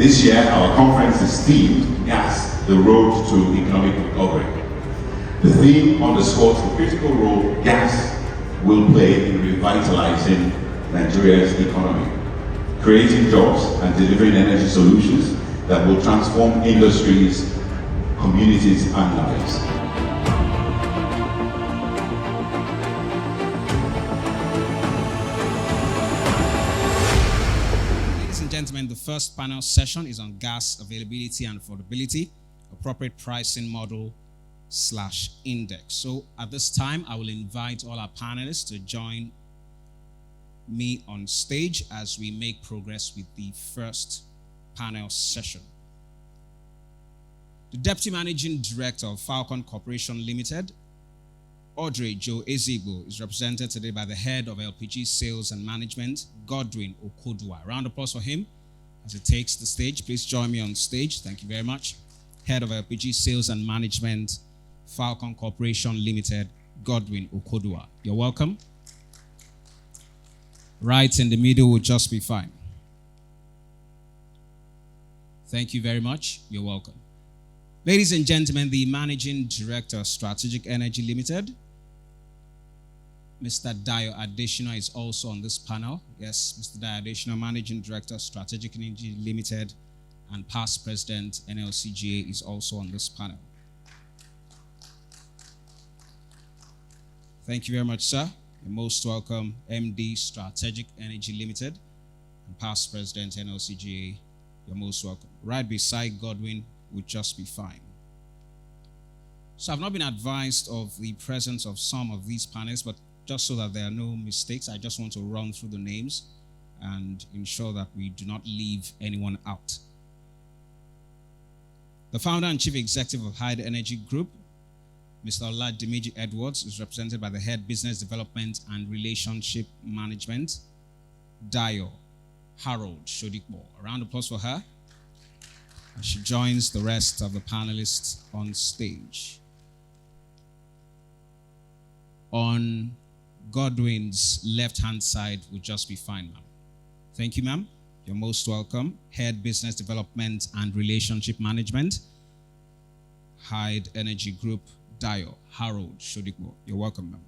This year, our conference is themed Gas, the Road to Economic Recovery. The theme underscores the critical role gas will play in revitalizing Nigeria's economy, creating jobs and delivering energy solutions that will transform industries, communities, and lives. Ladies and gentlemen, the first panel session is on gas availability and affordability, appropriate pricing model / index. So at this time, I will invite all our panelists to join me on stage as we make progress with the first panel session. The Deputy Managing Director of Falcon Corporation Limited, Audrey Joe Ezigbo, is represented today by the Head of LPG Sales and Management, Godwin Okodua. Round of applause for him as he takes the stage. Please join me on stage. Thank you very much. Head of LPG Sales and Management, Falcon Corporation Limited, Godwin Okodua. You're welcome. Right in the middle will just be fine. Thank you very much. You're welcome. Ladies and gentlemen, the Managing Director, Strategic Energy Limited, Mr. Dayo Adesina, is also on this panel. Yes, Mr. Dayo Adesina, Managing Director, Strategic Energy Limited, and past President, NLCGA, is also on this panel. Thank you very much, sir. You're most welcome, MD, Strategic Energy Limited, and past President, NLCGA. You're most welcome. Right beside Godwin would just be fine. So I've not been advised of the presence of some of these panelists, but just so that there are no mistakes, I just want to run through the names and ensure that we do not leave anyone out. The founder and chief executive of Hyde Energy Group, Mr. Oladimiji Edwards, is represented by the head business development and relationship management, Dayo Harold Shodikbo. A round of applause for her as she joins the rest of the panelists on stage. On Godwin's left-hand side would just be fine, ma'am. Thank you, ma'am. You're most welcome. Head business development and relationship management, Hyde Energy Group, Dayo Harold Shodikbo. You're welcome, ma'am.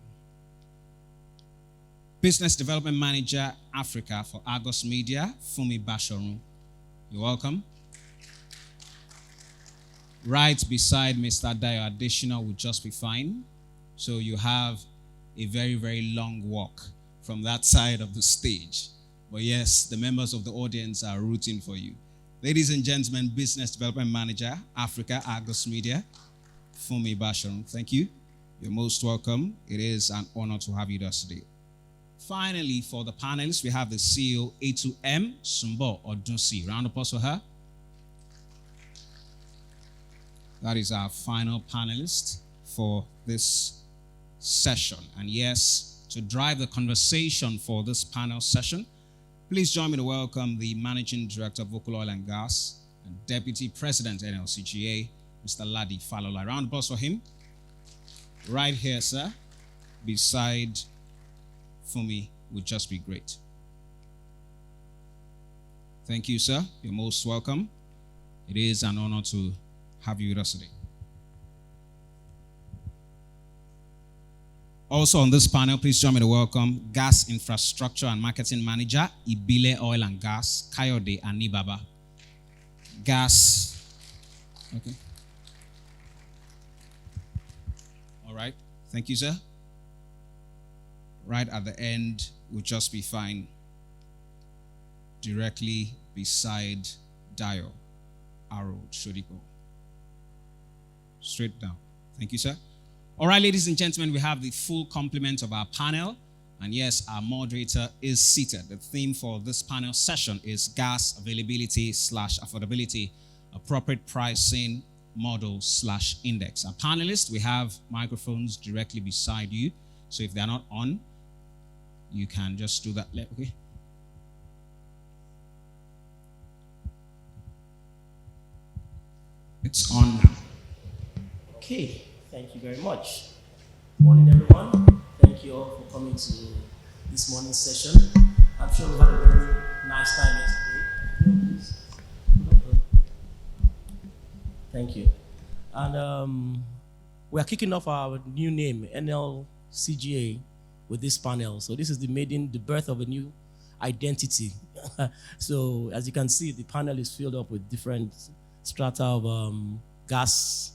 Business Development Manager, Africa for Argos Media, Fumi Basharun. You're welcome. Right beside Mr. Dayo Adesina would just be fine. So you have a very, very long walk from that side of the stage. But yes, the members of the audience are rooting for you. Ladies and gentlemen, Business Development Manager, Africa, Argos Media, Fumi Basharun. Thank you. You're most welcome. It is an honor to have you with us today. Finally, for the panelists, we have the CEO, A2M, Sumbo Odunsi. Round of applause for her. That is our final panelist for this session. And yes, to drive the conversation for this panel session, please join me to welcome the Managing Director of Vocal Oil and Gas and Deputy President NLCGA, Mr. Ladi Falola. Round of applause for him. Right here, sir, beside Fumi would just be great. Thank you, sir. You're most welcome. It is an honor to have you with us today. Also on this panel, please join me to welcome Gas Infrastructure and Marketing Manager, Ibile Oil and Gas, Kayode Anibaba. Gas. Okay. All right. Thank you, sir. Right at the end would just be fine. Directly beside Dayo Harold Shodikbo. Straight down. Thank you, sir. All right, ladies and gentlemen, we have the full complement of our panel. And yes, our moderator is seated. The theme for this panel session is gas availability / affordability, appropriate pricing model / index. Our panelists, we have microphones directly beside you. So if they're not on, you can just do that. Okay. It's on now. Okay, thank you very much. Good morning, everyone. Thank you all for coming to this morning's session. I'm sure we've had a very nice time yesterday. Thank you. And we are kicking off our new name, NLCGA, with this panel. So this is the birth of a new identity. So as you can see, the panel is filled up with different strata of gas.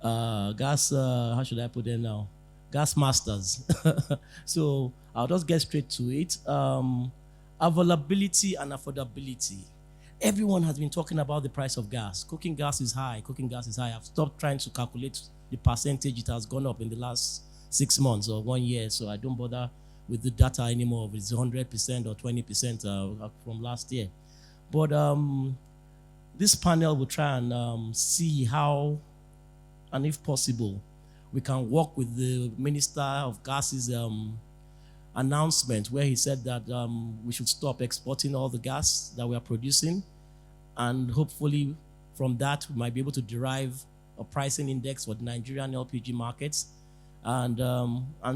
How should I put it now? Gas masters. So I'll just get straight to it. Availability and affordability. Everyone has been talking about the price of gas. Cooking gas is high. Cooking gas is high. I've stopped trying to calculate the percentage it has gone up in the last 6 months or 1 year, so I don't bother with the data anymore. If it's 100% or 20% from last year. But this panel will try and see how, and if possible, we can work with the Minister of Gas's announcement where he said that we should stop exporting all the gas that we are producing, and hopefully from that we might be able to derive a pricing index for the Nigerian LPG markets, and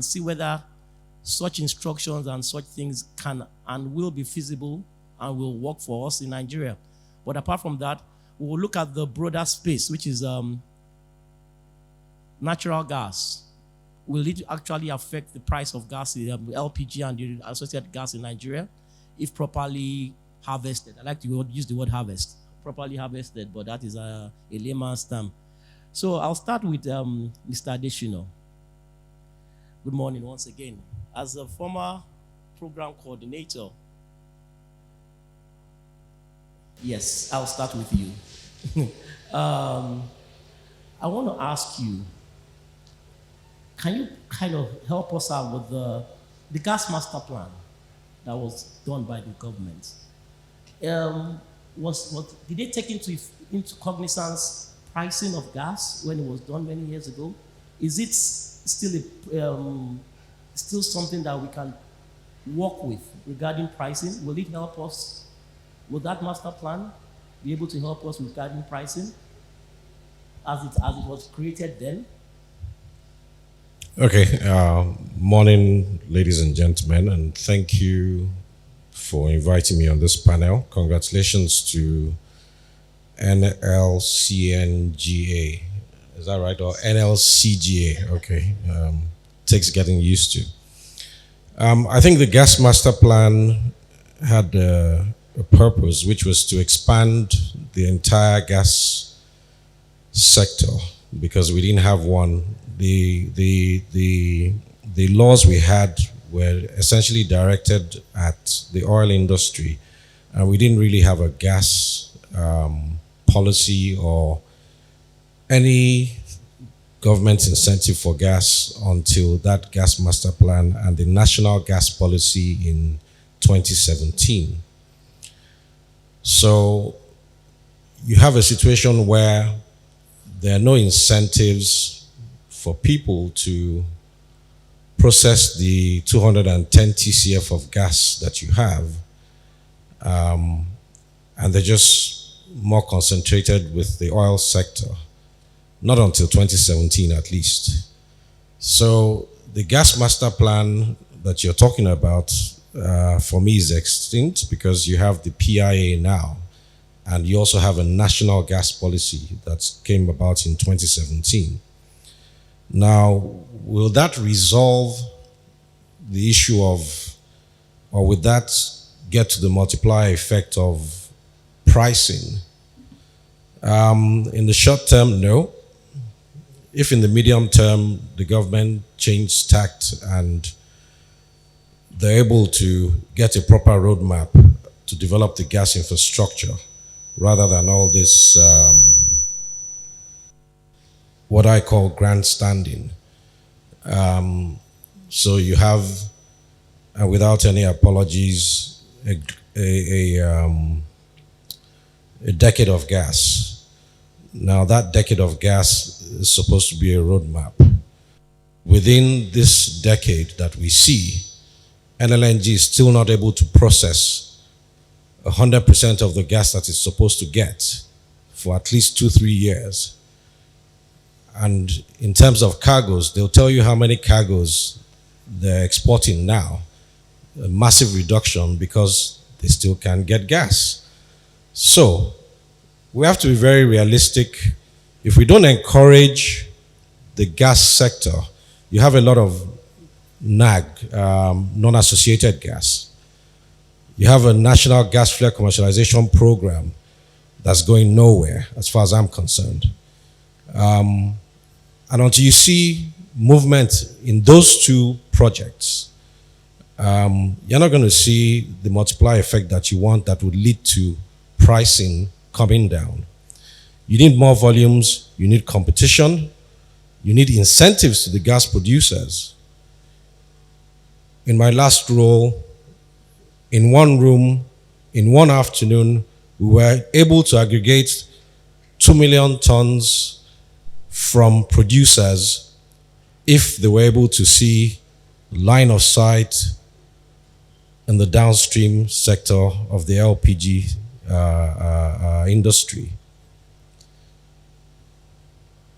see whether such instructions and such things can and will be feasible and will work for us in Nigeria. But apart from that, we will look at the broader space, which is natural gas. Will it actually affect the price of gas, LPG and the associated gas in Nigeria, if properly harvested? I like to use the word harvest. Properly harvested, but that is a layman's term. So I'll start with Mr. Adesina. Good morning once again. As a former program coordinator, yes, I'll start with you. I want to ask you, can you kind of help us out with the gas master plan that was done by the government? Did they take into cognizance pricing of gas when it was done many years ago? Is it still something that we can work with regarding pricing? Will it help us? Will that master plan be able to help us regarding pricing as it was created then? Okay, morning, ladies and gentlemen, and thank you for inviting me on this panel. Congratulations to NLCNGA. Is that right? Or NLCGA? Okay, takes getting used to. I think the gas master plan had a purpose, which was to expand the entire gas sector, because we didn't have one. The laws we had were essentially directed at the oil industry, and we didn't really have a gas policy or any government incentive for gas until that gas master plan and the national gas policy in 2017. So you have a situation where there are no incentives for people to process the 210 TCF of gas that you have, and they're just more concentrated with the oil sector, not until 2017 at least. So the gas master plan that you're talking about, for me, is extinct, because you have the PIA now, and you also have a national gas policy that came about in 2017. Now, will that resolve the issue of, or would that get to the multiplier effect of pricing? In the short term, no. If in the medium term the government changed tact and they're able to get a proper roadmap to develop the gas infrastructure, rather than all this what I call grandstanding. So you have, without any apologies, a decade of gas. Now that decade of gas is supposed to be a roadmap. Within this decade that we see, NLNG is still not able to process 100% of the gas that it's supposed to get for at least 2-3 years. And in terms of cargoes, they'll tell you how many cargoes they're exporting now. A massive reduction because they still can't get gas. So we have to be very realistic. If we don't encourage the gas sector, you have a lot of NAG, non-associated gas. You have a national gas flare commercialization program that's going nowhere, as far as I'm concerned. And until you see movement in those two projects, you're not going to see the multiplier effect that you want that would lead to pricing coming down. You need more volumes, you need competition, you need incentives to the gas producers. In my last role, in one room, in one afternoon, we were able to aggregate 2 million tons from producers if they were able to see line of sight in the downstream sector of the LPG industry.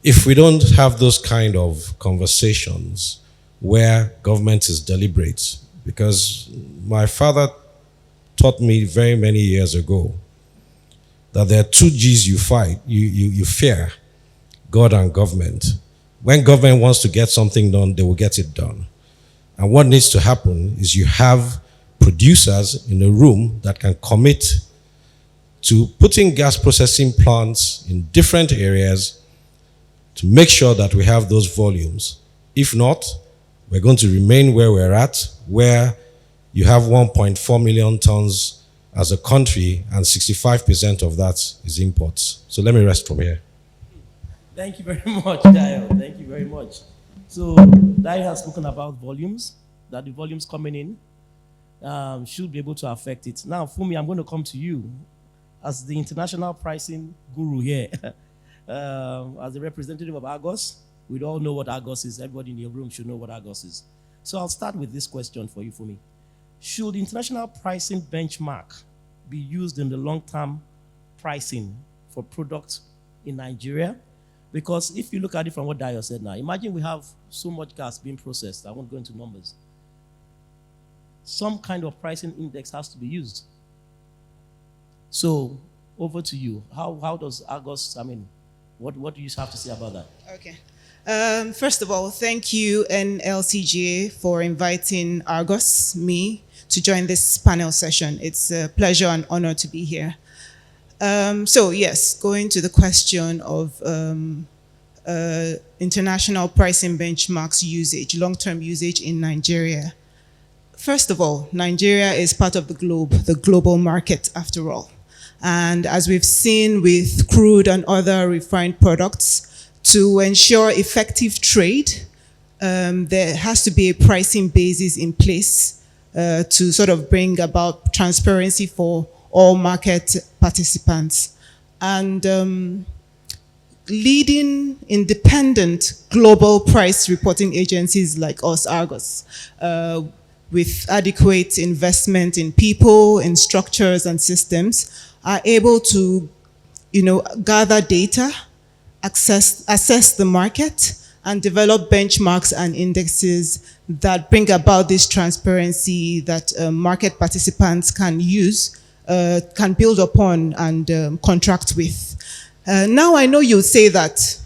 If we don't have those kind of conversations where government is deliberate, because my father taught me very many years ago that there are two G's you fight, you fear, God and government. When government wants to get something done, they will get it done. And what needs to happen is you have producers in a room that can commit to putting gas processing plants in different areas to make sure that we have those volumes. If not, we're going to remain where we're at, where you have 1.4 million tons as a country, and 65% of that is imports. So let me rest from here. Thank you very much, Dio. Thank you very much. So Dio has spoken about volumes, that the volumes coming in should be able to affect it. Now, Fumi, I'm going to come to you as the international pricing guru here. As the representative of Argos, we all know what Argos is. Everybody in the room should know what Argos is. So I'll start with this question for you, Fumi. Should international pricing benchmark be used in the long-term pricing for products in Nigeria? Because if you look at it from what Dio said now, imagine we have so much gas being processed. I won't go into numbers. Some kind of pricing index has to be used. So over to you. How does Argos, what do you have to say about that? Okay. First of all, thank you, NLCGA, for inviting Argos, me, to join this panel session. It's a pleasure and honor to be here. So yes, going to the question of international pricing benchmarks usage, long-term usage in Nigeria. First of all, Nigeria is part of the global market after all. And as we've seen with crude and other refined products, to ensure effective trade, there has to be a pricing basis in place to sort of bring about transparency for all market participants. And leading independent global price reporting agencies like us, Argos, with adequate investment in people, in structures and systems, are able to, gather data, assess the market, and develop benchmarks and indexes that bring about this transparency that market participants can use, can build upon and contract with. Now I know you'll say that,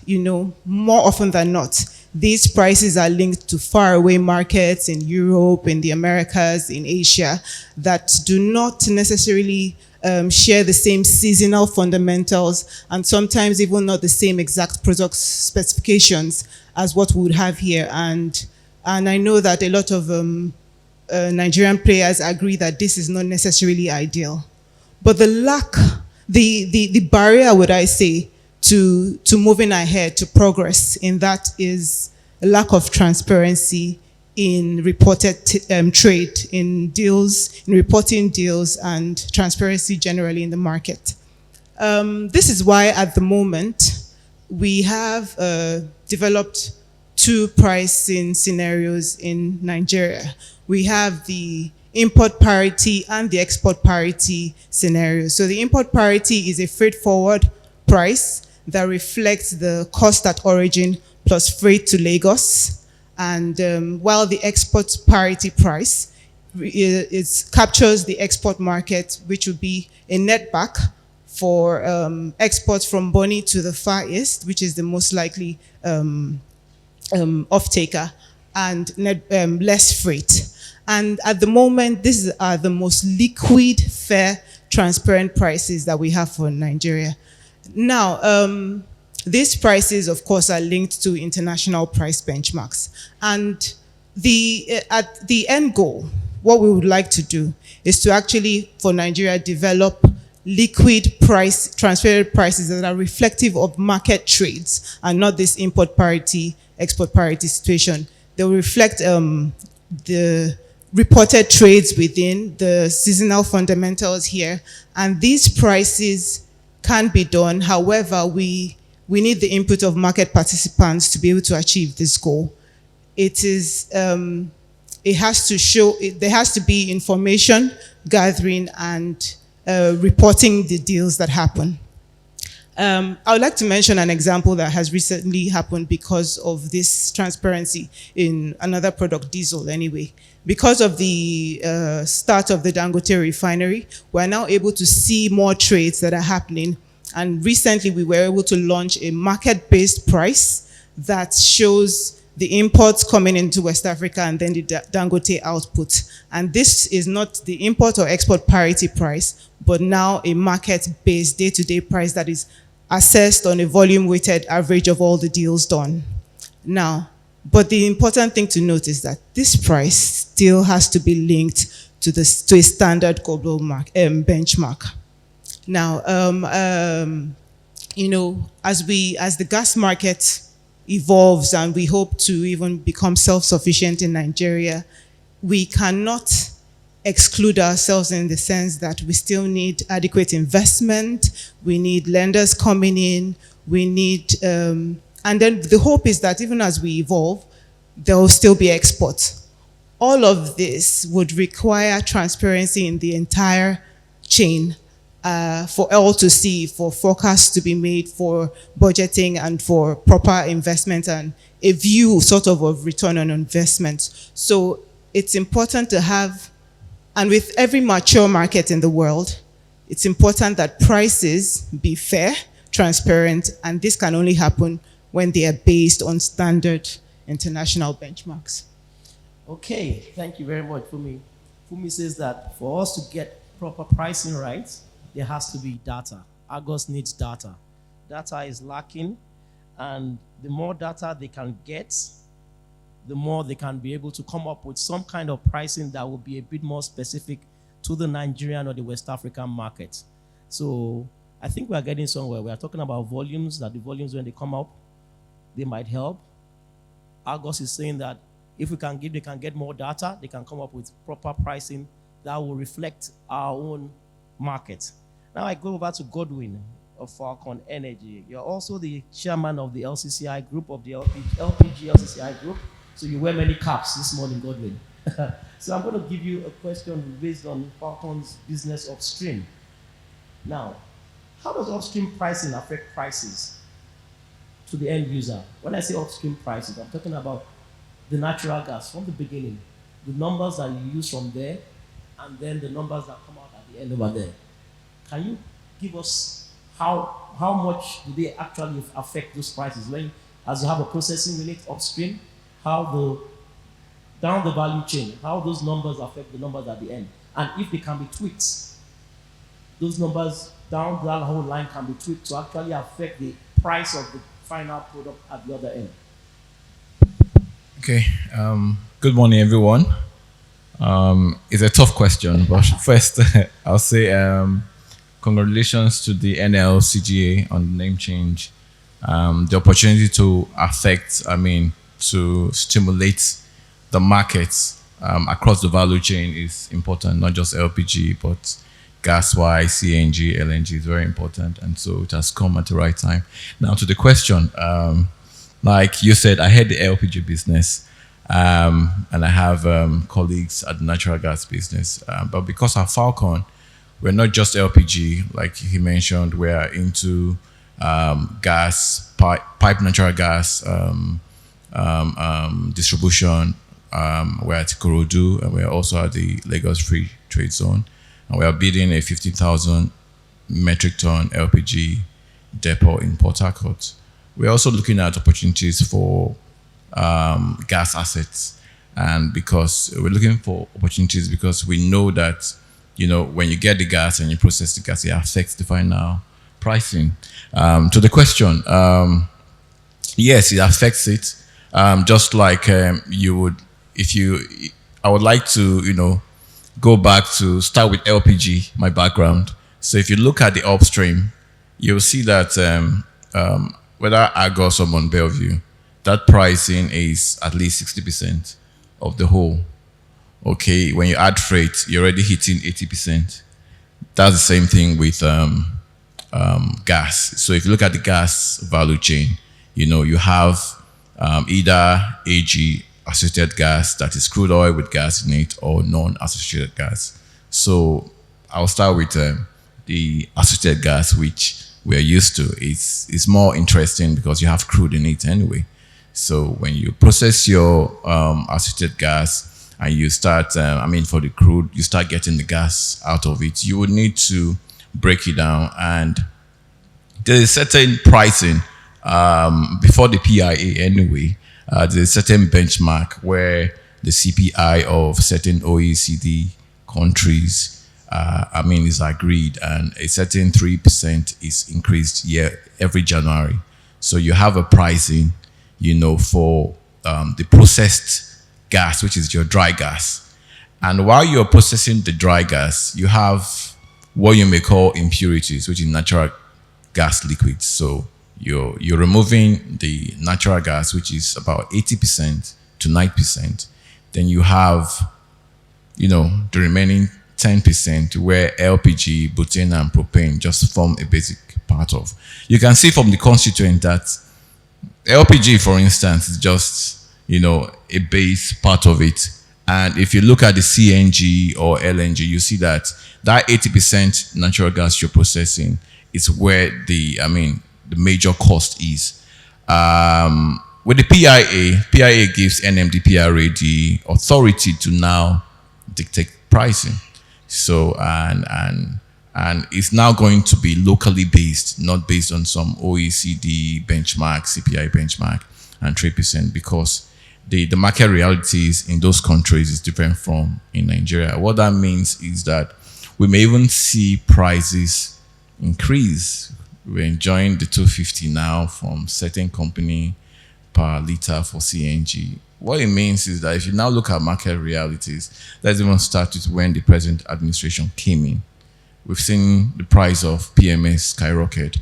more often than not, these prices are linked to faraway markets in Europe, in the Americas, in Asia, that do not necessarily share the same seasonal fundamentals, and sometimes even not the same exact product specifications as what we would have here. And I know that a lot of Nigerian players agree that this is not necessarily ideal. But the barrier, would I say, to moving ahead, to progress in that is a lack of transparency in reported trade, in deals, in reporting deals, and transparency generally in the market. This is why at the moment we have developed two pricing scenarios in Nigeria. We have the import parity and the export parity scenario. So the import parity is a freight forward price that reflects the cost at origin plus freight to Lagos. And while the export parity price captures the export market, which would be a net back for exports from Bonny to the Far East, which is the most likely off-taker, and less freight. And at the moment, these are the most liquid, fair, transparent prices that we have for Nigeria. Now, these prices, of course, are linked to international price benchmarks. And at the end goal, what we would like to do is to actually, for Nigeria, develop liquid price, transparent prices that are reflective of market trades and not this import parity, export parity situation. They will reflect the reported trades within the seasonal fundamentals here. And these prices can be done. However, we need the input of market participants to be able to achieve this goal. It is, it has to show, there has to be information gathering and reporting the deals that happen. I would like to mention an example that has recently happened because of this transparency in another product, diesel anyway. Because of the start of the Dangote refinery, we're now able to see more trades that are happening. And recently we were able to launch a market-based price that shows the imports coming into West Africa and then the Dangote output. And this is not the import or export parity price, but now a market-based day-to-day price that is assessed on a volume-weighted average of all the deals done. Now, but the important thing to note is that this price still has to be linked to a standard global benchmark. Now, you know, as the gas market evolves and we hope to even become self-sufficient in Nigeria, we cannot exclude ourselves in the sense that we still need adequate investment, we need lenders coming in, we need, and then the hope is that even as we evolve, there will still be exports. All of this would require transparency in the entire chain for all to see, for forecasts to be made, for budgeting and for proper investment and a view sort of return on investment. So it's important to have, and with every mature market in the world, it's important that prices be fair, transparent, and this can only happen when they are based on standard international benchmarks. Okay, thank you very much, Fumi. Fumi says that for us to get proper pricing right, there has to be data. Argos needs data. Data is lacking, and the more data they can get, the more they can be able to come up with some kind of pricing that will be a bit more specific to the Nigerian or the West African market. So I think we are getting somewhere. We are talking about volumes, that the volumes when they come up, they might help. Argos is saying that if we can they can get more data, they can come up with proper pricing that will reflect our own market. Now I go over to Godwin of Falcon Energy. You're also the chairman of the LCCI group, of the LPG LCCI group. So you wear many caps this morning, Godwin. So I'm going to give you a question based on Falcon's business upstream. Now, how does upstream pricing affect prices to the end user? When I say upstream prices, I'm talking about the natural gas from the beginning, the numbers that you use from there, and then the numbers that come out at the end over there. Can you give us how much do they actually affect those prices? When, as you have a processing unit upstream, how down the value chain, how those numbers affect the numbers at the end. And if they can be tweaked, those numbers down that whole line can be tweaked to actually affect the price of the final product at the other end. Okay, good morning everyone. It's a tough question, but first I'll say congratulations to the NLCGA on the name change. The opportunity to affect, to stimulate the markets across the value chain is important, not just LPG, but gas-wise, CNG, LNG is very important. And so it has come at the right time. Now to the question, like you said, I head the LPG business and I have colleagues at the natural gas business. But because of Falcon, we're not just LPG, like he mentioned, we're into gas, pipe natural gas, distribution. We're at Ikorodu, and we're also at the Lagos Free Trade Zone. And we are building a 50,000 metric ton LPG depot in Port Harcourt. We're also looking at opportunities for gas assets, and because we're looking for opportunities because we know that when you get the gas and you process the gas, it affects the final pricing. To the question, yes, it affects it. Just like you would, I would like to, go back to start with LPG, my background. So if you look at the upstream, you'll see that whether Argos or Mont Belvieu, that pricing is at least 60% of the whole. Okay, when you add freight, you're already hitting 80%. That's the same thing with gas. So if you look at the gas value chain, you have either AG, associated gas, that is crude oil with gas in it, or non-associated gas. So I'll start with the associated gas, which we're used to. It's more interesting because you have crude in it anyway. So when you process your associated gas and you start, for the crude, you start getting the gas out of it, you would need to break it down. And there is certain pricing before the PIA anyway. There's a certain benchmark where the CPI of certain OECD countries, is agreed, and a certain 3% is increased every January. So you have a pricing, for the processed gas, which is your dry gas. And while you're processing the dry gas, you have what you may call impurities, which is natural gas liquids. So you're removing the natural gas, which is about 80% to 90%. Then you have, the remaining 10% where LPG, butane, and propane just form a basic part of. You can see from the constituent that LPG, for instance, is just, a base part of it. And if you look at the CNG or LNG, you see that 80% natural gas you're processing is where the major cost is. With the PIA gives NMDPRA the authority to now dictate pricing. So, and it's now going to be locally based, not based on some OECD benchmark, CPI benchmark, and 3%, because the market realities in those countries is different from in Nigeria. What that means is that we may even see prices increase. We're enjoying the 250 now from certain company per liter for CNG. What it means is that if you now look at market realities, let's even start with when the present administration came in. We've seen the price of PMS skyrocket,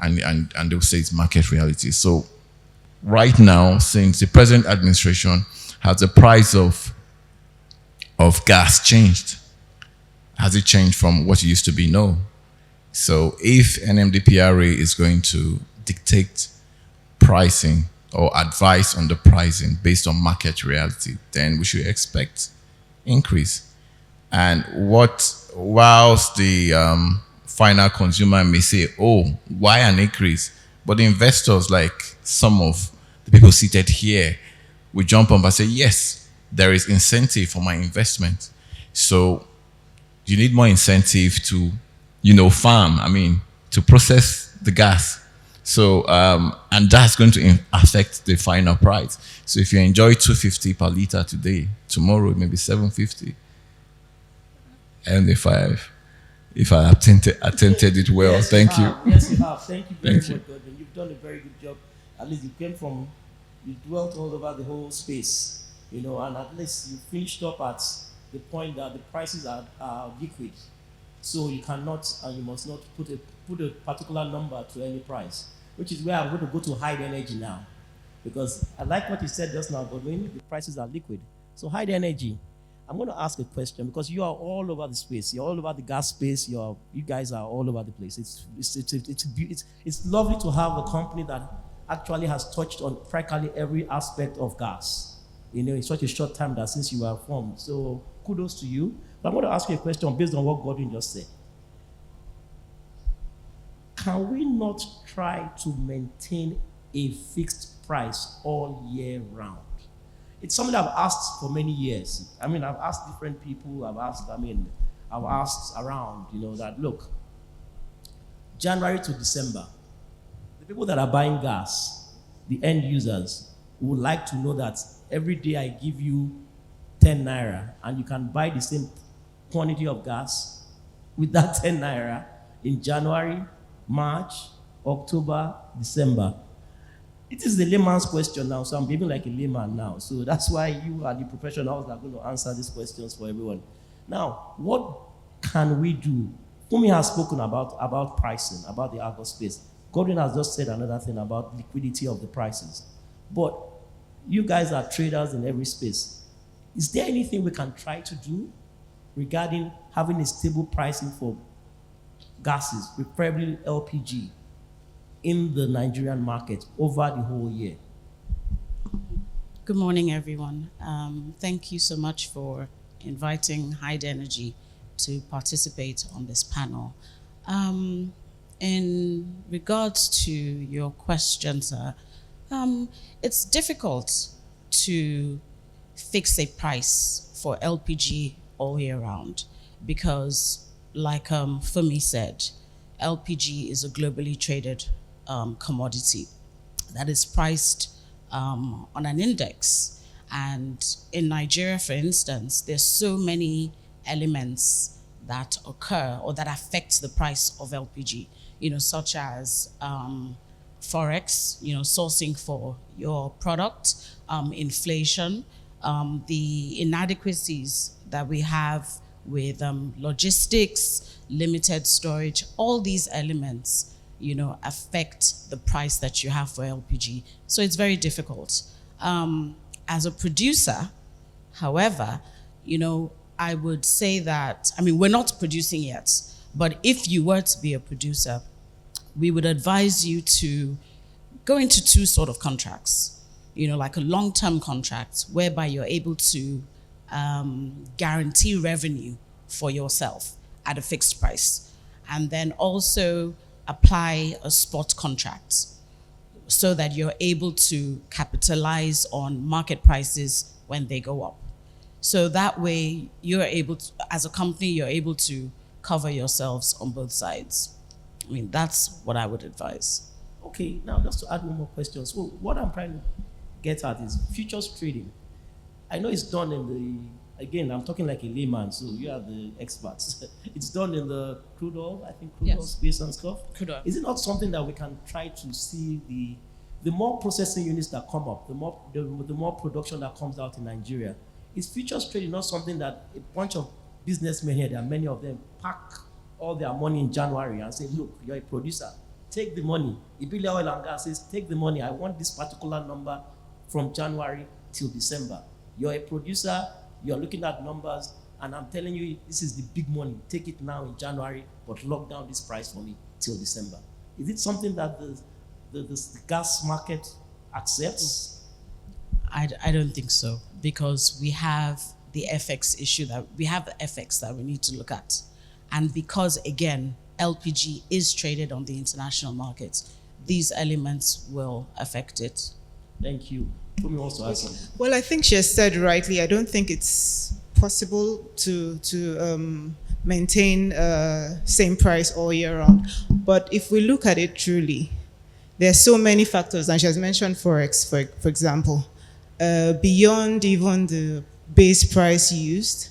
and they'll say it's market reality. So right now, since the present administration has the price of gas changed, has it changed from what it used to be? No. So if NMDPRA is going to dictate pricing or advise on the pricing based on market reality, then we should expect increase. And whilst the final consumer may say, oh, why an increase? But the investors, like some of the people seated here, will jump up and say, yes, there is incentive for my investment. So you need more incentive to farm, to process the gas. So, and that's going to affect the final price. So if you enjoy 250 per liter today, tomorrow it may be 750. And if I attempted it well, yes, thank you. Yes, you have. Thank you very much, you. Gordon. You've done a very good job. At least you dwelt all over the whole space, and at least you finished up at the point that the prices are liquid. So you cannot and you must not put a particular number to any price, which is where I'm going to go to hide energy now. Because I like what you said just now, Godwin, the prices are liquid. So hide energy. I'm going to ask a question because you are all over the space. You're all over the gas space. You guys are all over the place. It's lovely to have a company that actually has touched on practically every aspect of gas, in such a short time that since you were formed. So kudos to you. But I'm going to ask you a question based on what Gordon just said. Can we not try to maintain a fixed price all year round? It's something I've asked for many years. I've asked different people. I've asked around, that look, January to December, the people that are buying gas, the end users, would like to know that every day I give you 10 naira and you can buy the same quantity of gas with that 10 naira in January, March, October, December. It is the layman's question now, so I'm behaving like a layman now. So that's why you are the professionals that are going to answer these questions for everyone. Now, what can we do? Fumi has spoken about pricing, about the agro space. Gordon has just said another thing about liquidity of the prices. But you guys are traders in every space. Is there anything we can try to do regarding having a stable pricing for gases, preferably LPG, in the Nigerian market over the whole year? Good morning, everyone. Thank you so much for inviting Hyde Energy to participate on this panel. In regards to your question, sir, it's difficult to fix a price for LPG all year round because, like Fumi said, LPG is a globally traded commodity that is priced on an index. And in Nigeria, for instance, there's so many elements that occur or that affect the price of LPG, such as forex, sourcing for your product, inflation, the inadequacies that we have with logistics, limited storage, all these elements, affect the price that you have for LPG. So it's very difficult. As a producer, however, I would say that, we're not producing yet, but if you were to be a producer, we would advise you to go into two sort of contracts, like a long-term contract whereby you're able to guarantee revenue for yourself at a fixed price, and then also apply a spot contract so that you're able to capitalize on market prices when they go up. So that way, you're able to, as a company, you're able to cover yourselves on both sides. That's what I would advise. Okay, now just to add one more question. So what I'm trying to get at is futures trading. I know it's done in the, again, I'm talking like a layman, so you are the experts. It's done in the crude oil, I think crude oil space and stuff. Crude oil. Is it not something that we can try to see the more processing units that come up, the more production that comes out in Nigeria? Is futures trading not something that a bunch of businessmen here, there are many of them, pack all their money in January and say, look, you're a producer, take the money. Ibile Oil and Gas says, take the money. I want this particular number from January till December. You're a producer, you're looking at numbers, and I'm telling you, this is the big money. Take it now in January, but lock down this price for me till December. Is it something that the gas market accepts? I don't think so, because we have the FX issue that we need to look at. And because, again, LPG is traded on the international markets, these elements will affect it. Thank you. Let me also ask something. Well, I think she has said rightly, I don't think it's possible to maintain same price all year round. But if we look at it truly, there are so many factors, and she has mentioned Forex, for example. Beyond even the base price used,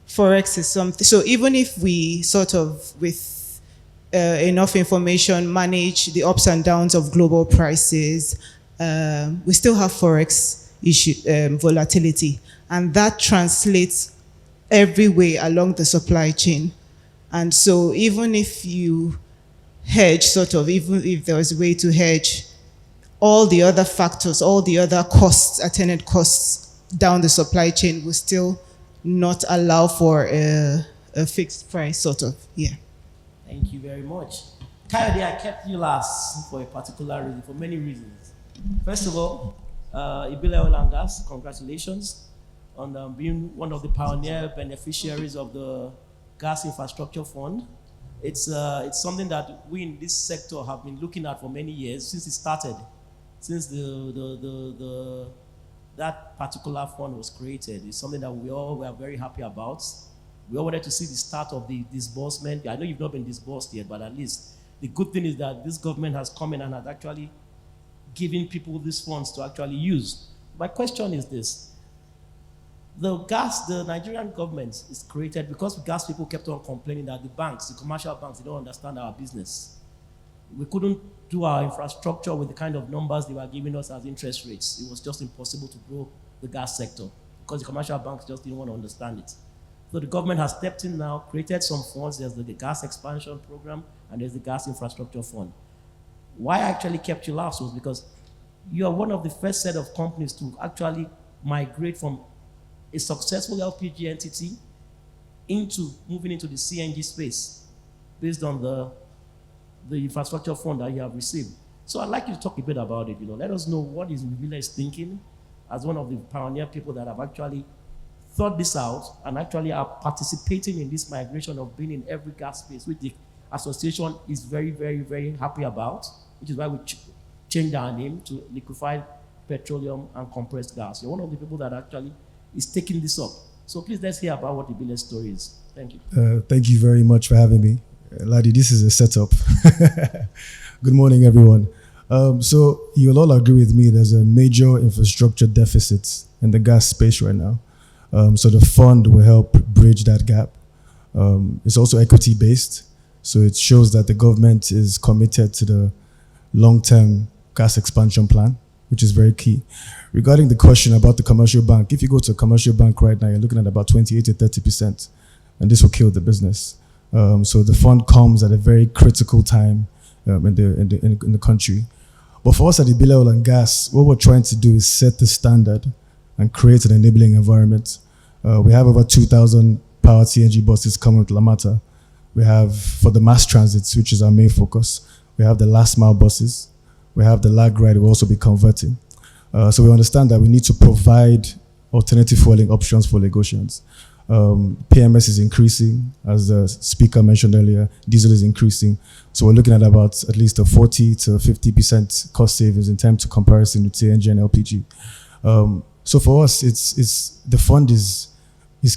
Forex is something. So even if we sort of, with enough information, manage the ups and downs of global prices, we still have Forex issue, volatility. And that translates every way along the supply chain. And so even if you hedge, even if there was a way to hedge, all the other factors, all the other costs, attendant costs down the supply chain will still not allow for a fixed price, Thank you very much. Kayode, I kept you last for a particular reason, for many reasons. First of all, Ibile Oil and Gas, congratulations on being one of the pioneer beneficiaries of the Gas Infrastructure Fund. It's something that we in this sector have been looking at for many years, since it started, since that particular fund was created. It's something that we all were very happy about. We all wanted to see the start of the disbursement. I know you've not been disbursed yet, but at least The good thing is that this government has come in and has actually given people these funds to actually use. My question is this. The Nigerian government is created because gas people kept on complaining that the banks, the commercial banks, they don't understand our business. We couldn't do our infrastructure with the kind of numbers they were giving us as interest rates. It was just impossible to grow the gas sector because the commercial banks just didn't want to understand it. So the government has stepped in now, created some funds. There's the gas expansion program and there's the gas infrastructure fund. Why I actually kept you last was because you are one of the first set of companies to actually migrate from a successful LPG entity into moving into the CNG space based on the infrastructure fund that you have received. So I'd like you to talk a bit about it. Let us know what is Village thinking as one of the pioneer people that have actually thought this out and actually are participating in this migration of being in every gas space, which the association is very, very, very happy about, which is why we changed our name to Liquefied Petroleum and Compressed Gas. You're one of the people that actually is taking this up. So please let's hear about what the Village story is. Thank you. Thank you very much for having me. Ladi, this is a setup. Good morning, everyone. So you'll all agree with me there's a major infrastructure deficit in the gas space right now. So the fund will help bridge that gap. It's also equity-based, so it shows that the government is committed to the long-term gas expansion plan, which is very key. Regarding the question about the commercial bank, if you go to a commercial bank right now, you're looking at about 28 to 30%, and this will kill the business. So the fund comes at a very critical time in the country. But for us at Ibile Oil and Gas, what we're trying to do is set the standard and create an enabling environment. We have over 2,000 powered CNG buses coming with Lamata. We have, for the mass transits, which is our main focus, we have the last mile buses. We have the lag ride we'll also be converting. So we understand that we need to provide alternative fueling options for Lagosians. PMS is increasing, as the speaker mentioned earlier, diesel is increasing. So we're looking at about at least a 40 to 50% cost savings in terms of comparison with CNG and LPG. So for us, it's the fund is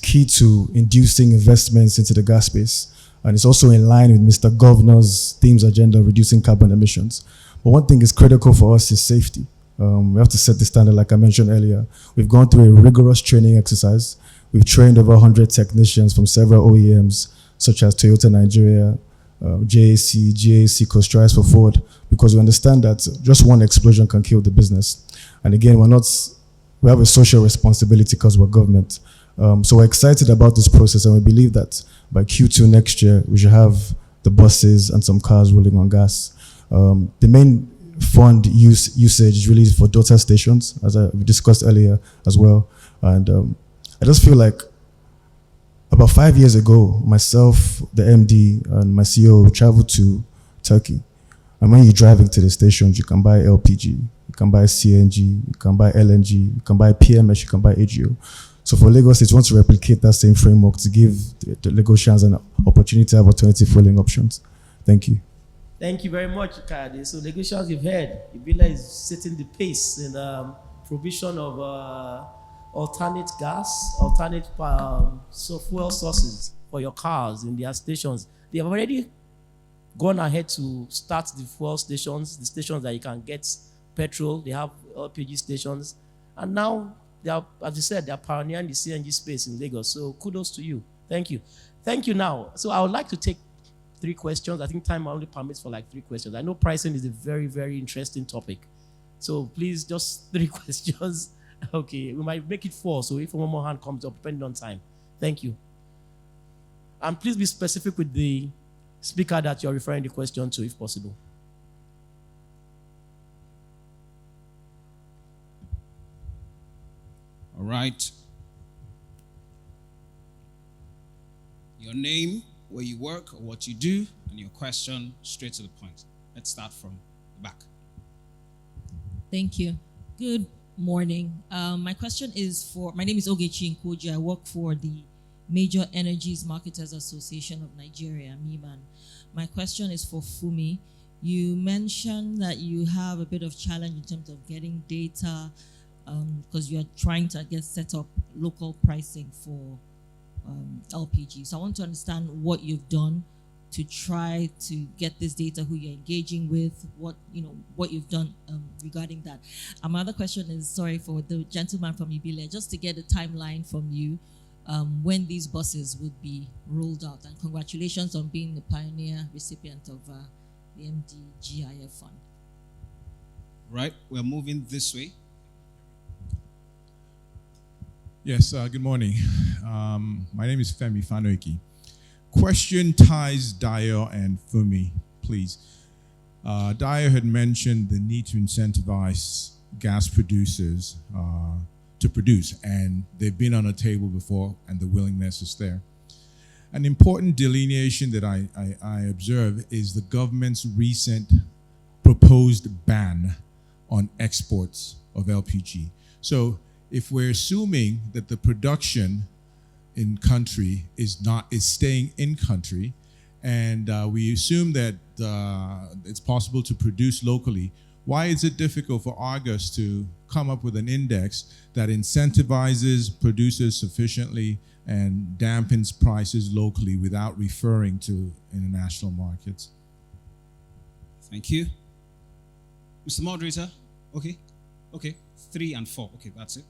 key to inducing investments into the gas space. And it's also in line with Mr. Governor's themes agenda, reducing carbon emissions. But one thing is critical for us is safety. We have to set the standard, like I mentioned earlier. We've gone through a rigorous training exercise. We've trained over 100 technicians from several OEMs, such as Toyota Nigeria, JAC, GAC, Costrais for Ford, because we understand that just one explosion can kill the business. And again, we have a social responsibility because we're government. So we're excited about this process, and we believe that by Q2 next year, we should have the buses and some cars rolling on gas. The main fund usage is really for daughter stations, as we discussed earlier as well. And I just feel like about 5 years ago, myself, the MD, and my CEO traveled to Turkey. And when you're driving to the stations, you can buy LPG, you can buy CNG, you can buy LNG, you can buy PMS, you can buy AGO. So for Lagos, it wants to replicate that same framework to give the Lagosians an opportunity to have alternative fueling options. Thank you. Thank you very much, Kade. So Lagosians, you've heard, Ibile is setting the pace in the provision of alternate gas, alternate fuel sources for your cars in their stations. They have already gone ahead to start the fuel stations, the stations that you can get petrol. They have LPG stations. And now, they are, as you said, they are pioneering the CNG space in Lagos. So kudos to you. Thank you. Thank you now. So I would like to take 3 questions. I think time only permits for like 3 questions. I know pricing is a very, very interesting topic. So please, just 3 questions. Okay, we might make it 4. So if one more hand comes up, depending on time. Thank you. And please be specific with the speaker that you're referring the question to, if possible. All right. Your name, where you work, or what you do, and your question straight to the point. Let's start from the back. Thank you. Good morning. My question is my name is Ogechi Nkoji. I work for the Major Energies Marketers Association of Nigeria, MIMAN. My question is for Fumi. You mentioned that you have a bit of challenge in terms of getting data because you are trying to set up local pricing for LPG. So I want to understand what you've done to try to get this data, who you're engaging with, what you've done regarding that. My other question is, sorry, for the gentleman from Ibile, just to get a timeline from you, when these buses would be rolled out. And congratulations on being the pioneer recipient of the NLCGA fund. Right, we're moving this way. Yes, good morning. My name is Femi Fanoiki. Question ties Dio and Fumi, please. Dio had mentioned the need to incentivize gas producers to produce, and they've been on a table before, and the willingness is there. An important delineation that I observe is the government's recent proposed ban on exports of LPG. So if we're assuming that the production in country is staying in country, and we assume that it's possible to produce locally, why is it difficult for Argus to come up with an index that incentivizes producers sufficiently and dampens prices locally without referring to international markets? Thank you. Mr. Moderator, okay, 3 and 4, okay, that's it.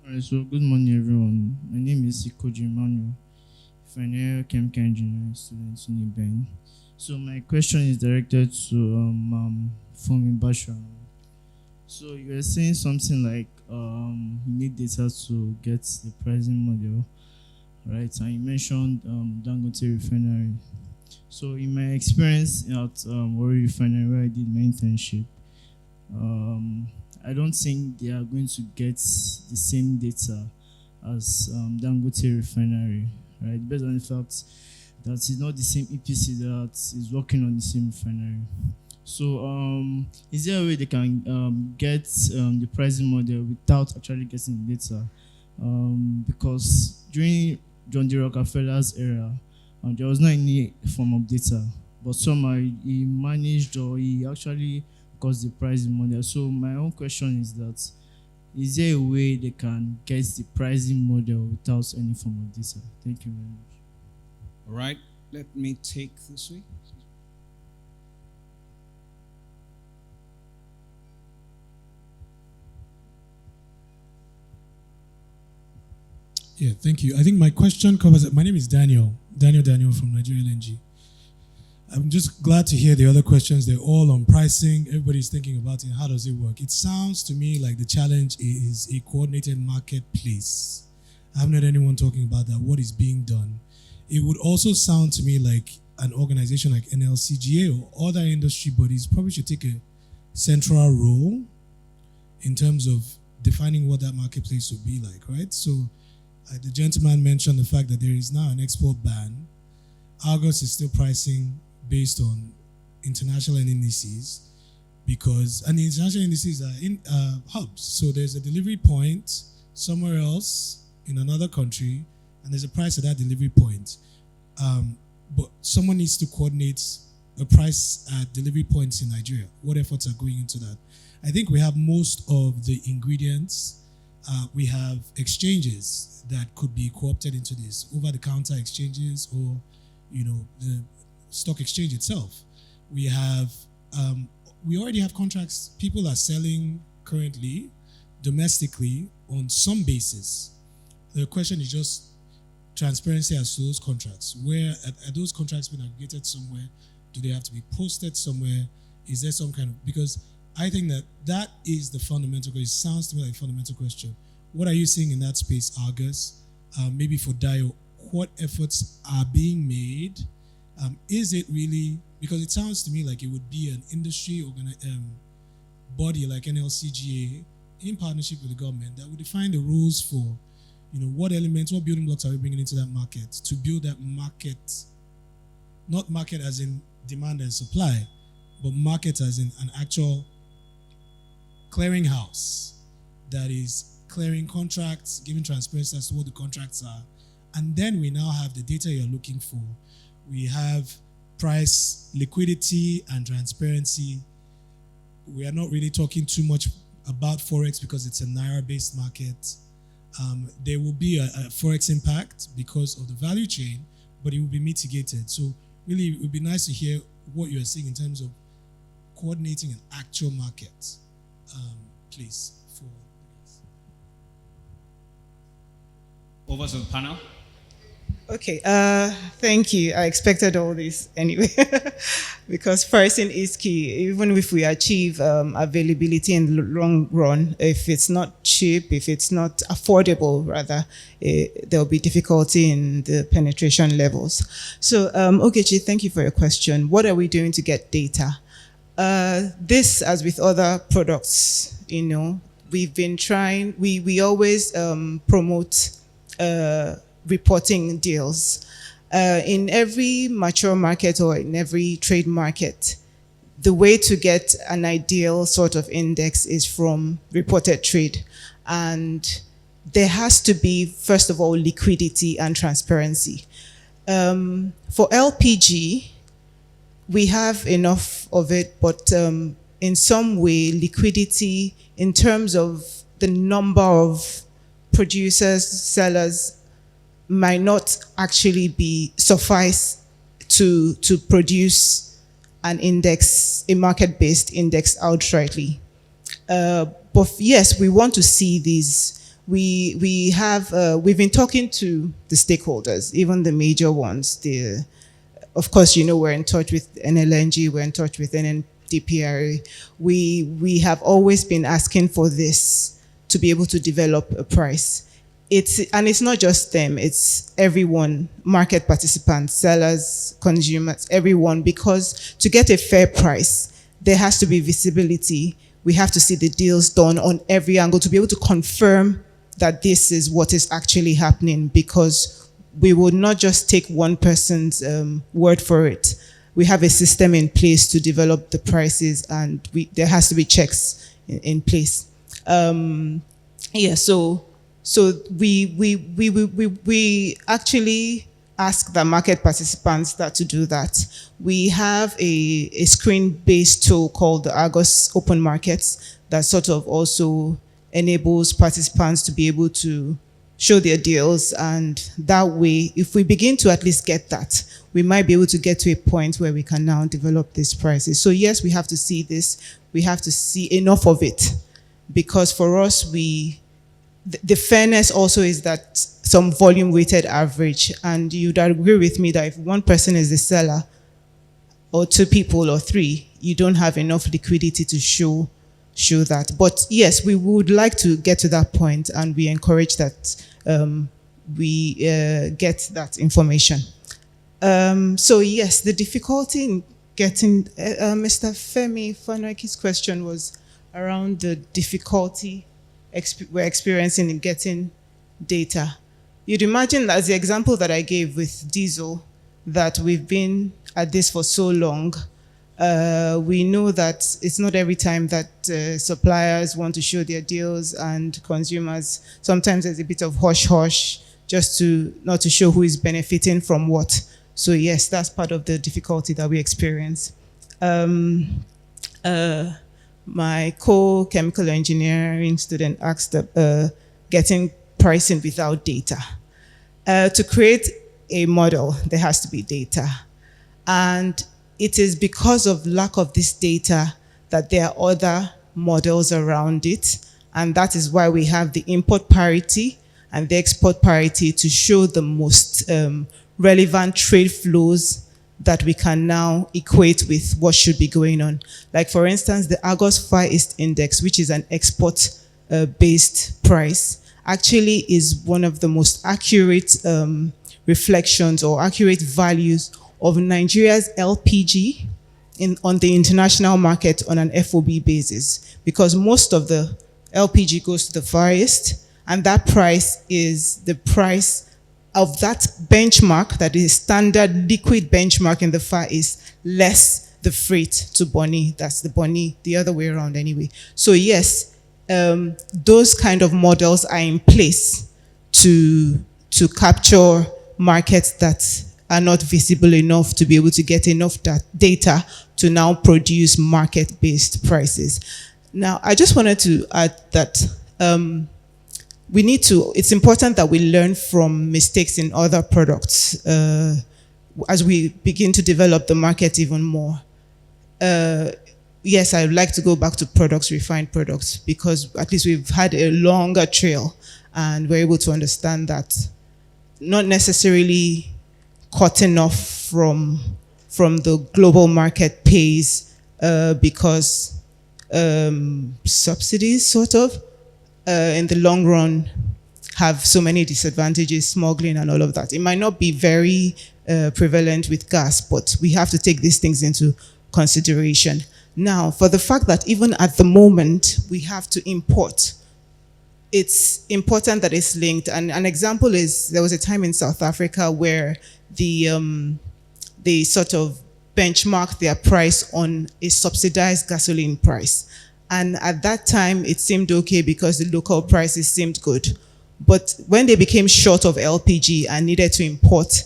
Alright, so good morning, everyone. My name is Sikoji Emmanuel, final chemical engineering student in Iben. So my question is directed to Fumi Bashar. So you were saying something like you need data to get the pricing model, right? And you mentioned Dangote Refinery. So in my experience at Warri Refinery, where I did my internship, I don't think they are going to get the same data as Dangote Refinery, right? Based on the fact that it's not the same EPC that is working on the same refinery. So is there a way they can get the pricing model without actually getting the data? Because during John D. Rockefeller's era, there was not any form of data, but somehow he managed, or he actually got the pricing model. So my own question is that, is there a way they can get the pricing model without any form of data? Thank you very much. All right, let me take this way. Yeah, thank you. I think my question covers it. My name is Daniel from Nigeria LNG. I'm just glad to hear the other questions. They're all on pricing. Everybody's thinking about it. How does it work? It sounds to me like the challenge is a coordinated marketplace. I haven't heard anyone talking about that. What is being done? It would also sound to me like an organization like NLCGA or other industry bodies probably should take a central role in terms of defining what that marketplace would be like, right? So the gentleman mentioned the fact that there is now an export ban. Argus is still pricing based on international indices and the international indices are in hubs. So there's a delivery point somewhere else in another country, and there's a price at that delivery point. But someone needs to coordinate a price at delivery points in Nigeria. What efforts are going into that? I think we have most of the ingredients. We have exchanges that could be co-opted into this, over-the-counter exchanges, or the stock exchange itself. We already have contracts. People are selling currently domestically on some basis. The question is just transparency as to those contracts. Where are those contracts being aggregated somewhere? Do they have to be posted somewhere? Is there some kind of, because I think that is the fundamental question. It sounds to me like a fundamental question. What are you seeing in that space, Argus? Maybe for Dio, what efforts are being made? Is it really, because it sounds to me like it would be an industry body like NLCGA in partnership with the government that would define the rules for, what elements, what building blocks are we bringing into that market to build that market, not market as in demand and supply, but market as in an actual clearinghouse that is clearing contracts, giving transparency as to what the contracts are. And then we now have the data you're looking for. We have price, liquidity, and transparency. We are not really talking too much about Forex because it's a Naira-based market. There will be a forex impact because of the value chain, but it will be mitigated. So really, it would be nice to hear what you are seeing in terms of coordinating an actual market, please. Over to the panel. Okay, thank you. I expected all this anyway, because pricing is key. Even if we achieve availability in the long run, if it's not cheap, if it's not affordable, rather, there will be difficulty in the penetration levels. So, Ogechi, thank you for your question. What are we doing to get data? This, as with other products, we've been trying, we always promote reporting deals. In every mature market or in every trade market, the way to get an ideal sort of index is from reported trade. And there has to be, first of all, liquidity and transparency. For LPG, we have enough of it, but in some way, liquidity in terms of the number of producers, sellers, might not actually be suffice to produce an index, a market-based index outrightly. But yes, we want to see these. We've been talking to the stakeholders, even the major ones. Of course, we're in touch with NLNG, we're in touch with NNDPRA. We have always been asking for this to be able to develop a price. And it's not just them, it's everyone, market participants, sellers, consumers, everyone, because to get a fair price, there has to be visibility. We have to see the deals done on every angle to be able to confirm that this is what is actually happening, because we would not just take one person's word for it. We have a system in place to develop the prices, and there has to be checks in place. So we actually ask the market participants to do that. We have a screen-based tool called the Argos Open Markets that sort of also enables participants to be able to show their deals, and that way, if we begin to at least get that, we might be able to get to a point where we can now develop these prices. So yes, we have to see this. We have to see enough of it, because for us, the fairness also is that some volume-weighted average, and you'd agree with me that if one person is the seller, or two people or three, you don't have enough liquidity to show that. But yes, we would like to get to that point, and we encourage that we get that information. So yes, the difficulty in getting, Mr. Femi Fanoiki's question was around the difficulty we're experiencing in getting data. You'd imagine, as the example that I gave with diesel, that we've been at this for so long. We know that it's not every time that suppliers want to show their deals, and consumers, sometimes there's a bit of hush-hush just not to show who is benefiting from what. So yes, that's part of the difficulty that we experience. My chemical engineering student asked getting pricing without data. To create a model, there has to be data. And it is because of lack of this data that there are other models around it. And that is why we have the import parity and the export parity to show the most relevant trade flows that we can now equate with what should be going on. Like for instance, the Argos Far East Index, which is an export-based price, actually is one of the most accurate reflections or accurate values of Nigeria's LPG on the international market on an FOB basis, because most of the LPG goes to the Far East, and that price is the price of that benchmark, that is standard liquid benchmark in the Far East, less the freight to Bonny. That's the Bonny, the other way around anyway. So yes, those kind of models are in place to capture markets that are not visible enough to be able to get enough data to now produce market-based prices. Now, I just wanted to add that it's important that we learn from mistakes in other products as we begin to develop the market even more. Yes, I would like to go back to products, refined products, because at least we've had a longer trail and we're able to understand that not necessarily cutting off from the global market pays because subsidies sort of in the long run have so many disadvantages, smuggling and all of that. It might not be very prevalent with gas, but we have to take these things into consideration. Now, for the fact that even at the moment we have to import, it's important that it's linked. And an example is there was a time in South Africa where they sort of benchmarked their price on a subsidized gasoline price. And at that time, it seemed okay because the local prices seemed good. But when they became short of LPG and needed to import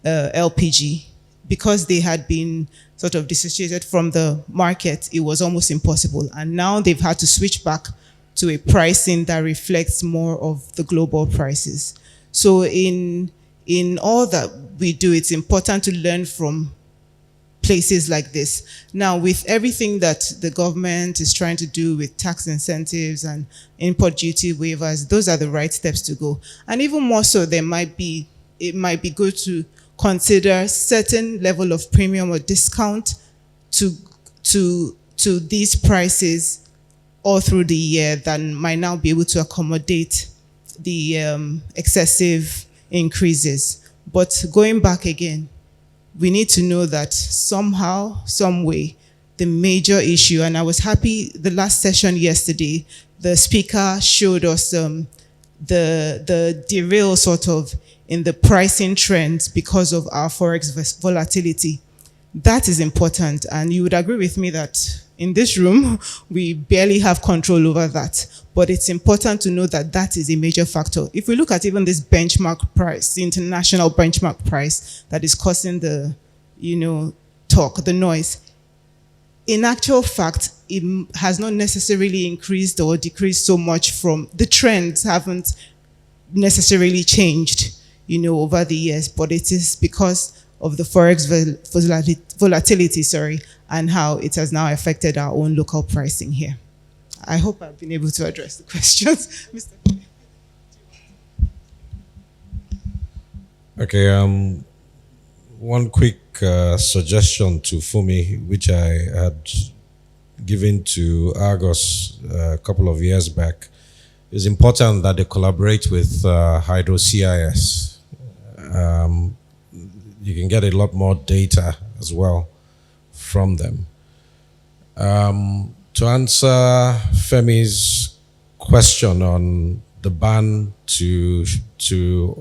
LPG, because they had been sort of dissociated from the market, it was almost impossible. And now they've had to switch back to a pricing that reflects more of the global prices. So in all that we do, it's important to learn from places like this. Now, with everything that the government is trying to do with tax incentives and import duty waivers, those are the right steps to go. And even more so, it might be good to consider certain level of premium or discount to these prices all through the year that might now be able to accommodate the excessive increases. But going back again, we need to know that somehow, some way, the major issue, and I was happy the last session yesterday, the speaker showed us the derail sort of in the pricing trends because of our forex volatility. That is important, and you would agree with me that in this room, we barely have control over that. But it's important to know that that is a major factor. If we look at even this benchmark price, the international benchmark price that is causing the, talk, the noise, in actual fact, it has not necessarily increased or decreased so much from, the trends haven't necessarily changed, over the years, but it is because of the forex volatility, and how it has now affected our own local pricing here. I hope I've been able to address the questions. Mr. Okay, one quick suggestion to Fumi, which I had given to Argos a couple of years back. It's important that they collaborate with Hydro CIS. You can get a lot more data as well from them. To answer Femi's question on the ban to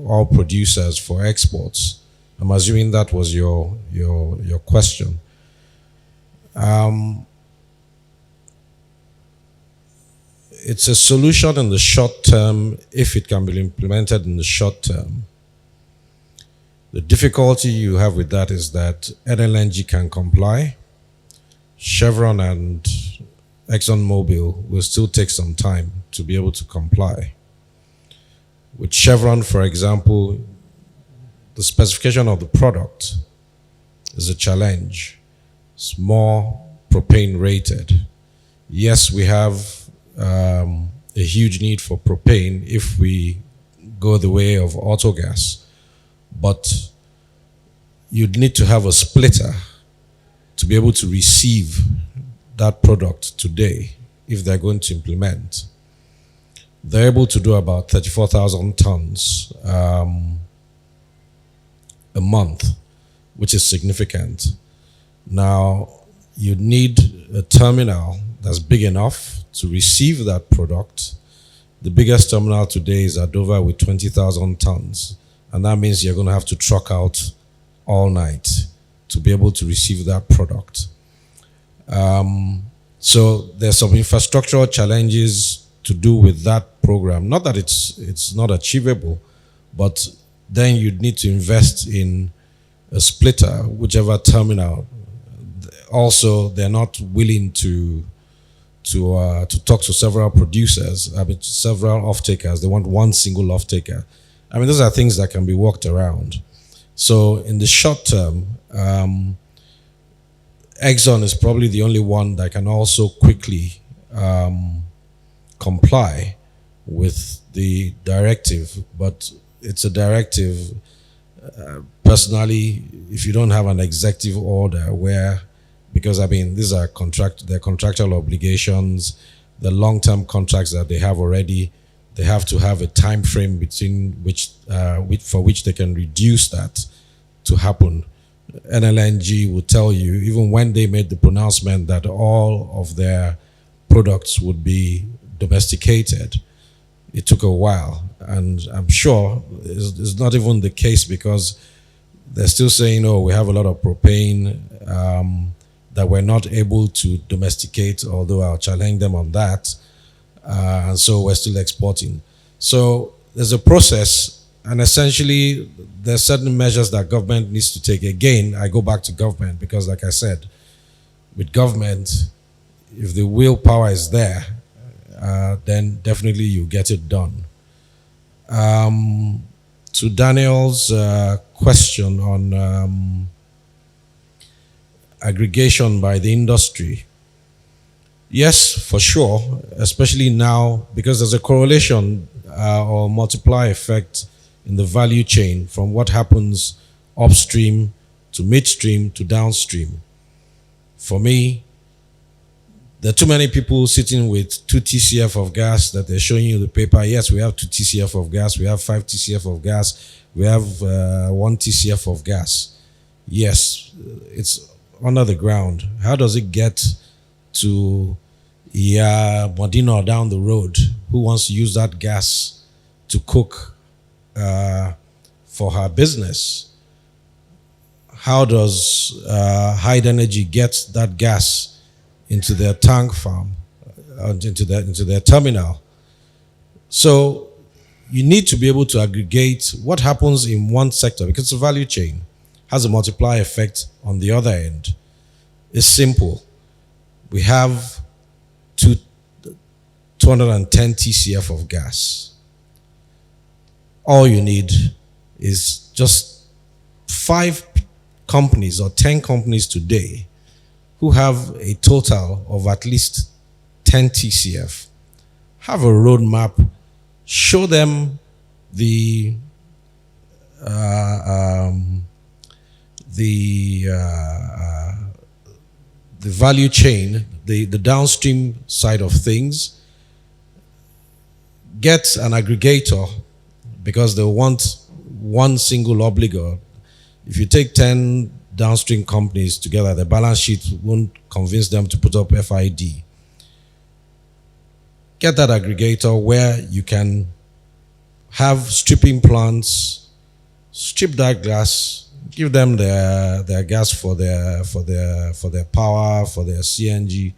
all producers for exports, I'm assuming that was your question. It's a solution in the short term if it can be implemented in the short term. The difficulty you have with that is that NLNG can comply. Chevron and ExxonMobil will still take some time to be able to comply. With Chevron, for example, the specification of the product is a challenge. It's more propane rated. Yes, we have a huge need for propane if we go the way of autogas, but you'd need to have a splitter to be able to receive that product today if they're going to implement. They're able to do about 34,000 tons a month, which is significant. Now, you need a terminal that's big enough to receive that product. The biggest terminal today is at Dover with 20,000 tons. And that means you're going to have to truck out all night to be able to receive that product. So there's some infrastructural challenges to do with that program. Not that it's not achievable, but then you'd need to invest in a splitter, whichever terminal. Also, they're not willing to to talk to several producers, several off-takers. They want one single off-taker. I mean, those are things that can be worked around. So in the short term, Exxon is probably the only one that can also quickly comply with the directive, but it's a directive. Personally, if you don't have an executive order where, because I mean, these are they're contractual obligations, the long-term contracts that they have already, they have to have a time frame between for which they can reduce that to happen. NLNG will tell you, even when they made the pronouncement that all of their products would be domesticated, it took a while. And I'm sure it's not even the case, because they're still saying, oh, we have a lot of propane that we're not able to domesticate, although I'll challenge them on that. And so we're still exporting. So there's a process, and essentially there's certain measures that government needs to take. Again, I go back to government, because like I said, with government, if the willpower is there, then definitely you get it done. To Daniel's question on aggregation by the industry, yes, for sure, especially now, because there's a correlation or multiply effect in the value chain from what happens upstream to midstream to downstream. For me, there are too many people sitting with 2 TCF of gas that they're showing you the paper. Yes, we have 2 TCF of gas. We have 5 TCF of gas. We have 1 TCF of gas. Yes, it's under the ground. How does it get to Modena down the road, who wants to use that gas to cook for her business? How does Hyde Energy get that gas into their tank farm, into their terminal? So you need to be able to aggregate what happens in one sector, because the value chain has a multiplier effect on the other end. It's simple. We have 210 TCF of gas. All you need is just 5 companies or 10 companies today who have a total of at least 10 TCF. Have a roadmap, show them the value chain, the downstream side of things. Get an aggregator, because they want one single obligor. If you take 10 downstream companies together, the balance sheet won't convince them to put up FID. Get that aggregator where you can have stripping plants, strip that gas, give them their gas for their power, for their CNG,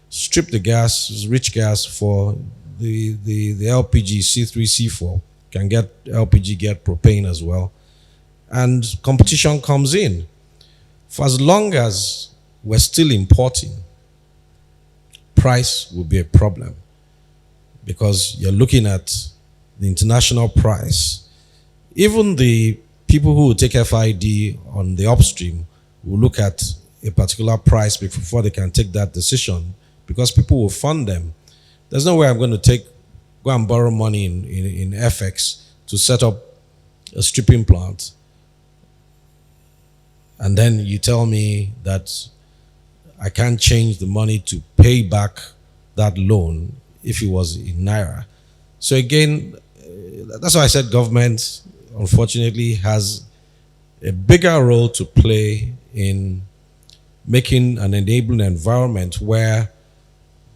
strip the gas, rich gas for the LPG, C3, C4, can get LPG, get propane as well. And competition comes in. For as long as we're still importing, price will be a problem, because you're looking at the international price. Even the people who will take FID on the upstream will look at a particular price before they can take that decision, because people will fund them. There's no way I'm going to go and borrow money in FX to set up a stripping plant, and then you tell me that I can't change the money to pay back that loan if it was in Naira. So again, that's why I said government, unfortunately, has a bigger role to play in making an enabling environment where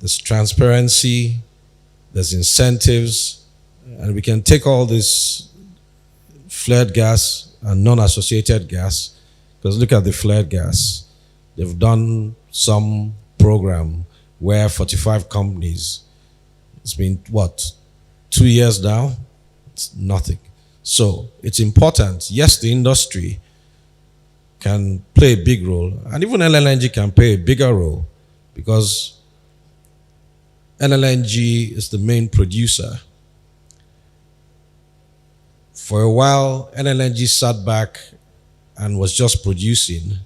there's transparency, there's incentives, and we can take all this flared gas and non-associated gas. Because look at the flared gas. They've done some program where 45 companies, it's been, 2 years now? It's nothing. So it's important. Yes, the industry can play a big role, and even NLNG can play a bigger role, because NLNG is the main producer. For a while, NLNG sat back and was just producing.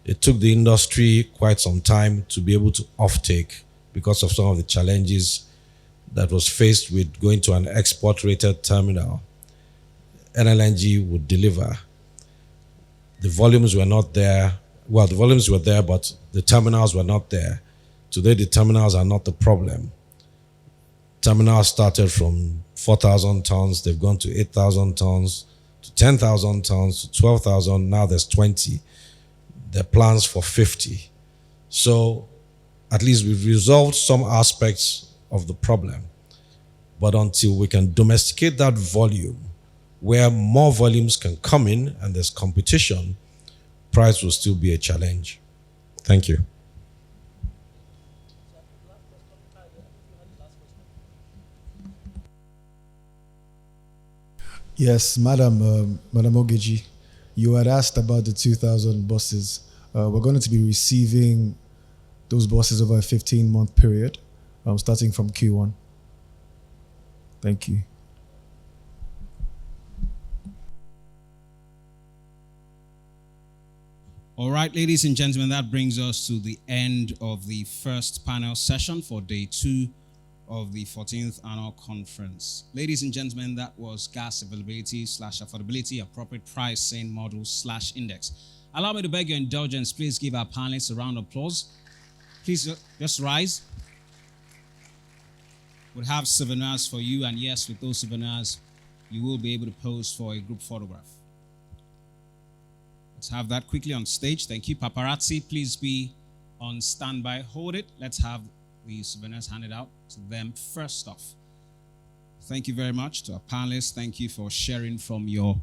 It took the industry quite some time to be able to offtake because of some of the challenges that was faced with going to an export-rated terminal. NLNG would deliver. The volumes were not there. Well, the volumes were there, but the terminals were not there. Today, the terminals are not the problem. Terminals started from 4,000 tons. They've gone to 8,000 tons, to 10,000 tons, to 12,000. Now there's 20. There are plans for 50. So at least we've resolved some aspects of the problem. But until we can domesticate that volume, where more volumes can come in and there's competition, price will still be a challenge. Thank you. Yes, Madam Ogechi, you had asked about the 2,000 buses. We're going to be receiving those buses over a 15-month period, starting from Q1. Thank you. All right, ladies and gentlemen, that brings us to the end of the first panel session for day 2 of the 14th annual conference. Ladies and gentlemen, that was gas availability / affordability, appropriate pricing model / index. Allow me to beg your indulgence. Please give our panelists a round of applause. Please just rise. We'll have souvenirs for you, and yes, with those souvenirs, you will be able to pose for a group photograph. Let's have that quickly on stage. Thank you. Paparazzi, please be on standby. Hold it. Let's have the souvenirs handed out to them first off. Thank you very much to our panelists. Thank you for sharing from your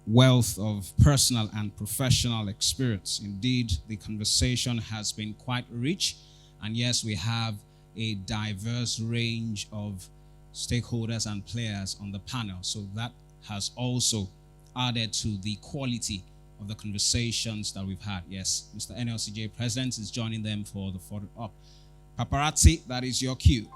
wealth of personal and professional experience. Indeed, the conversation has been quite rich. And yes, we have a diverse range of stakeholders and players on the panel. So that has also added to the quality of the conversations that we've had. Yes, Mr. NLCGA President is joining them for the photo op. Paparazzi, that is your cue.